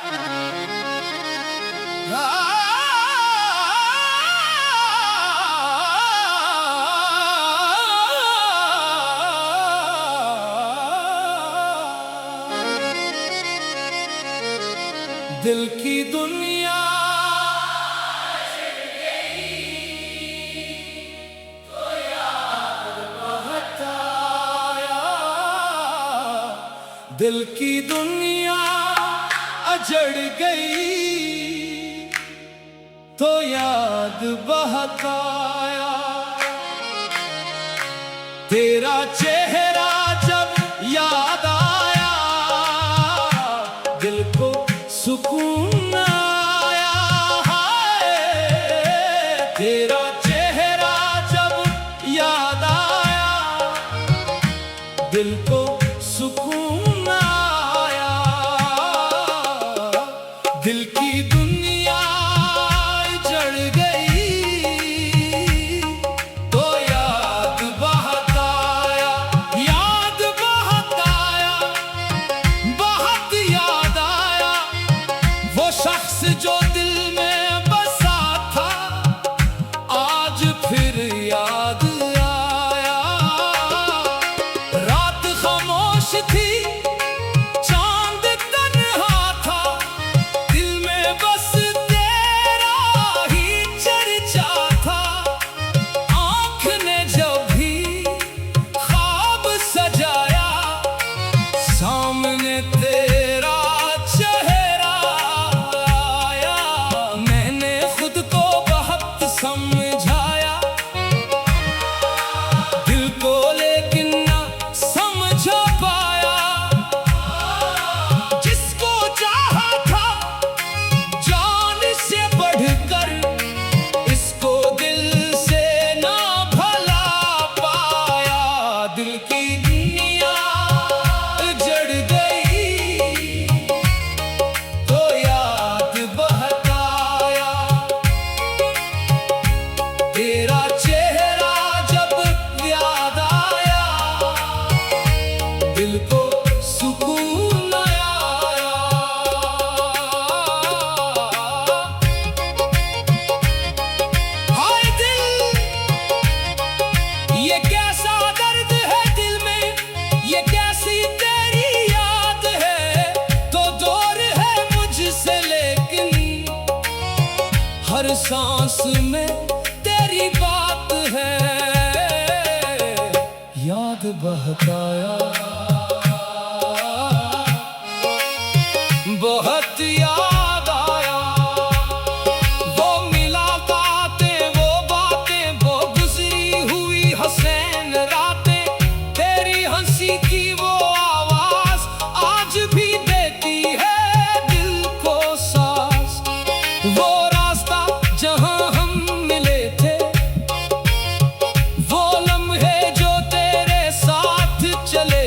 दिल की दुनिया तो याद बहुत आया, दिल की दुनिया अजड़ गई तो याद बहुत आया। तेरा चेहरा जब याद आया दिल को सुकून आया है। तेरा चेहरा जब याद आया दिल को सुकून आया। दिल की दुनिया जड़ गई तो याद बहुत आया, याद बहुत आया, बहुत याद आया। वो शख्स जो दिल में बसा था आज फिर याद आया। रात खामोश थी चांद तन्हा था, दिल में बस तेरा ही चर्चा था। आँख ने जब भी ख्वाब सजाया सामने तेरा चेहरा आया। मैंने खुद को बहुत समझाया दिल को लेकिन ना समझ पाया। जिसको चाहा था जान से बढ़कर इसको दिल से ना भला पाया। दिल की दुनिया जड़ गई तो याद बहुत आया। तेरा चेहरा जब याद आया दिल को सुकून आया। हाय दिल, ये कैसा दर्द है दिल में, ये कैसी तेरी याद है। तो दूर है मुझसे लेकिन हर सांस में तेरी बात है। याद बहुत आया, बहुत याद आया। वो मुलाकातें, वो बातें, वो गुजरी हुई हसीन रातें, तेरी हंसी की वो आवाज आज भी देती है दिल को सांस। वो रास्ता जहां हम मिले थे, वो लम्हे जो तेरे साथ चले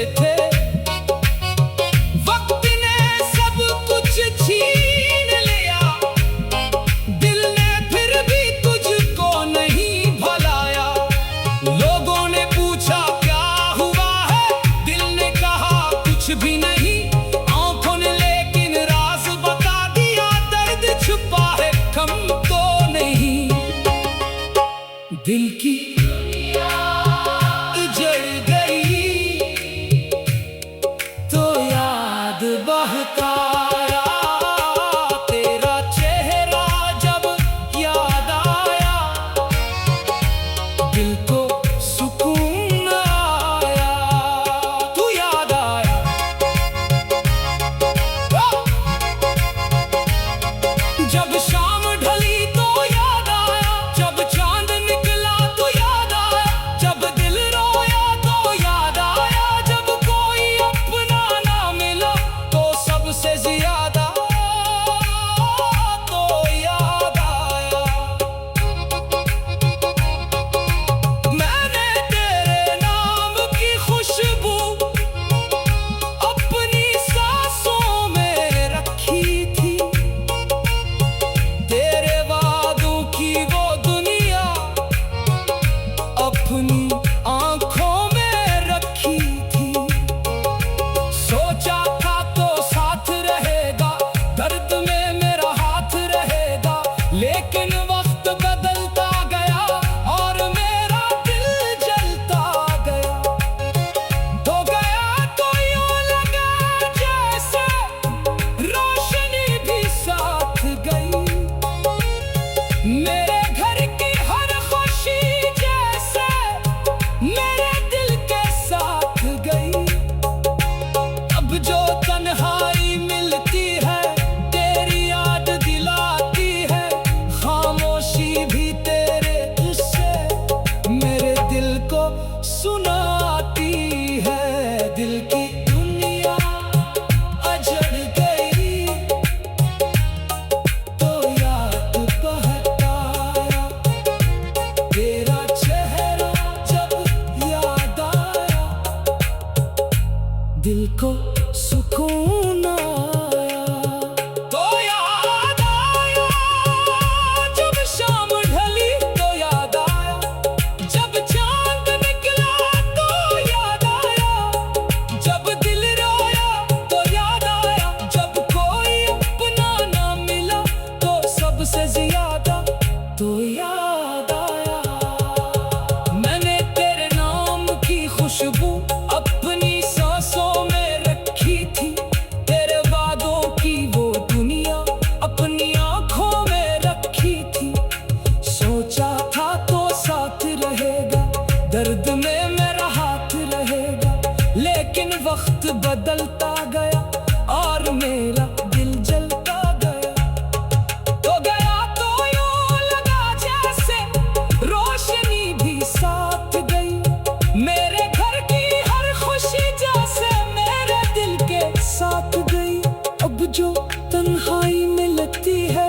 तन्हाई मिलती है,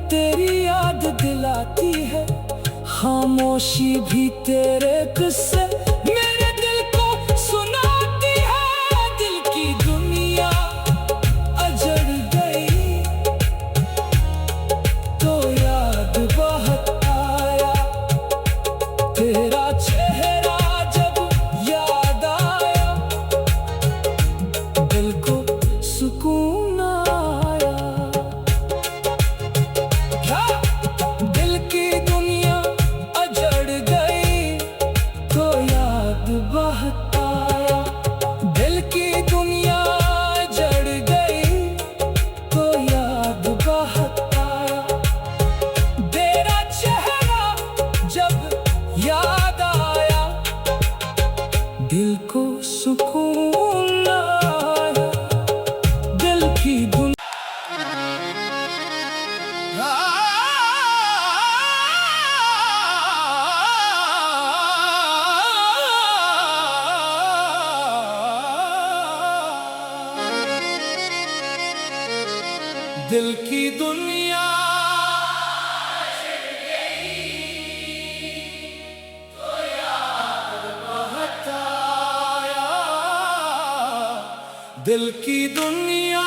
तेरी याद दिलाती है। खामोशी भी तेरे किस्से मेरे दिल को सुनाती है। दिल की दुनिया अजड़ गई तो याद बहुत आया तेरा चेहरा। जब याद आया दिल को सुकून आया। क्या दिल की दुनिया अजड़ गई तो याद बहुत आया। दिल की दुनिया अजड़ गई तो याद बहुत आया तेरा चेहरा। जब याद आया दिल को सुकून आया। दिल की दुनिया दिल की दुनिया तो याद बहुत आया। दिल की दुनिया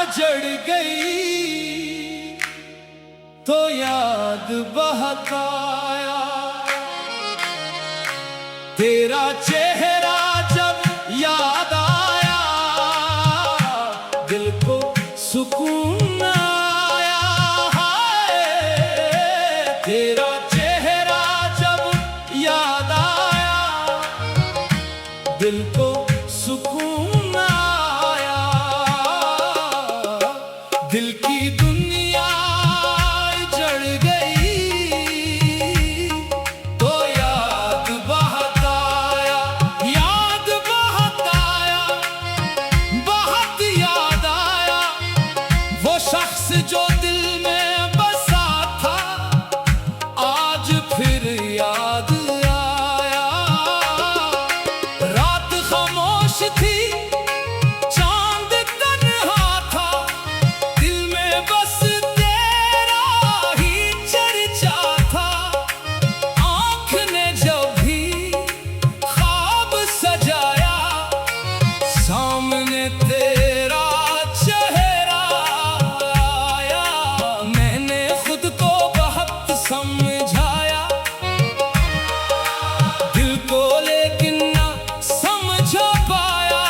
अजड़ गई तो याद बहुत आया तेरा चेहरा। जब याद आया दिल को सुकून आया। हाय तेरा चेहरा जब याद आया दिल को सुकून आया। दिल की दुनिया जड़ गई तो याद बहुत आया। याद बहुत आया, बहुत याद आया वो शख्स जो दिल में बसा था। आज फिर याद आया। रात खामोश थी, चांद तन्हा था, दिल में बस तेरा ही चर्चा था। आँख ने जब भी ख्वाब सजाया सामने तेरा चेहरा आया। मैंने खुद को बहुत समझाया दिल को, लेकिन ना समझ पाया।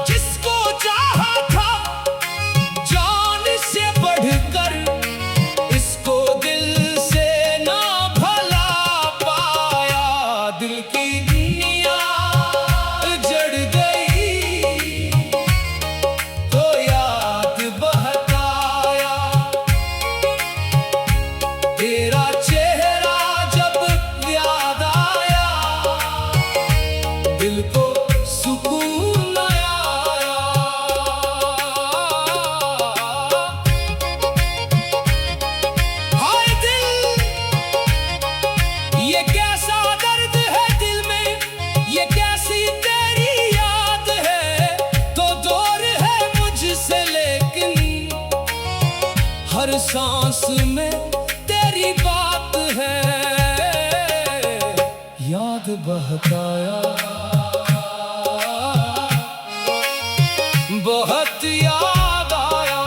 जिसको चाहा था जान से बढ़कर, इसको दिल से ना भला पाया। दिल की दुनिया जड़ गई तो याद बहुत आया तेरा चेहरा। जब याद आया दिल को सुकून आया। हाय दिल, ये कैसा दर्द है दिल में, ये कैसी तेरी याद है। तो दूर है मुझसे लेकिन हर सांस में तेरी बात है। याद बहुत आया, बहुत याद आया।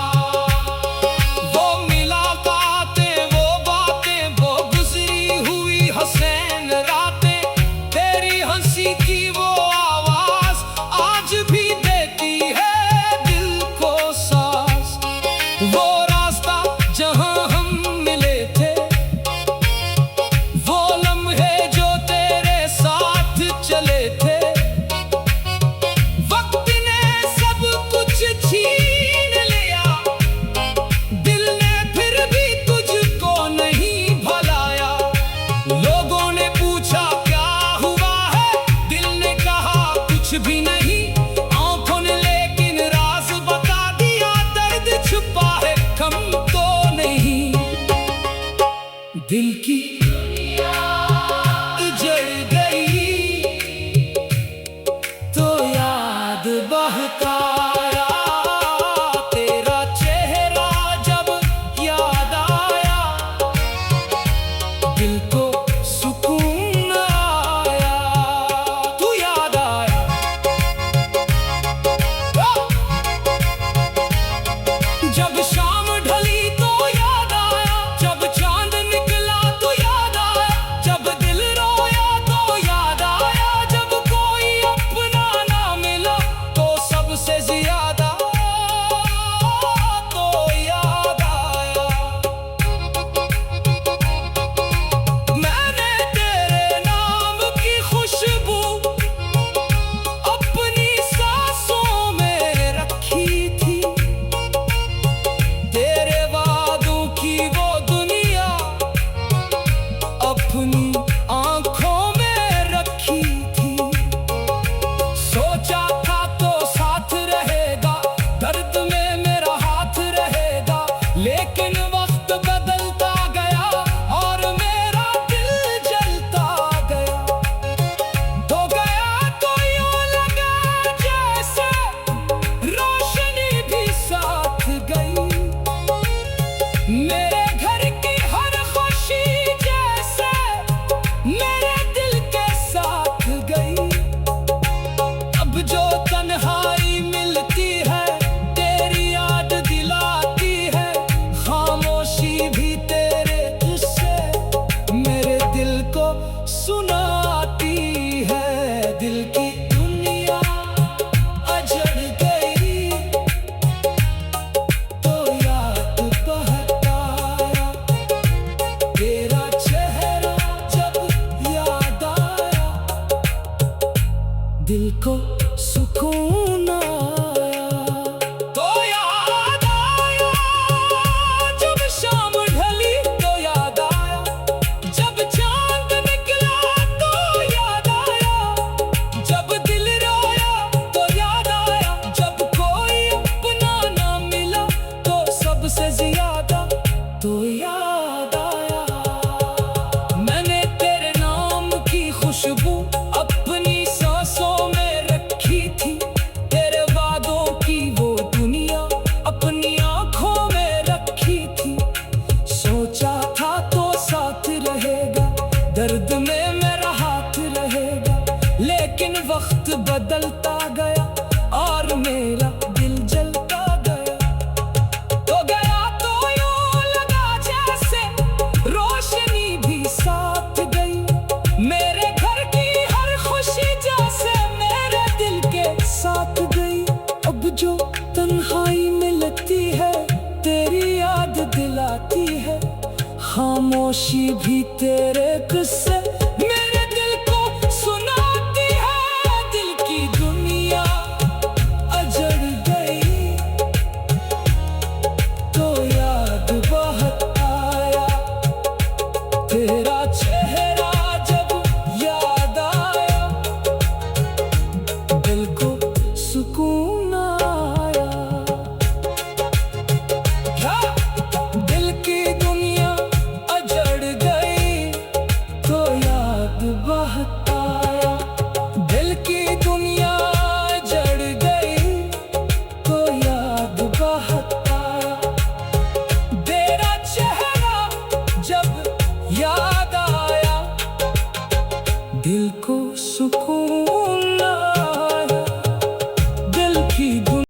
वो मुलाकातें, वो बातें, वो गुजरी हुई हसीन रातें, तेरी हंसी की वो आवाज आज भी देती है दिल को सांस। वो रास्ता जहां हम मिले थे, वो लम्हे जो तेरे साथ चले थे। खामोशी भी तेरे किस्से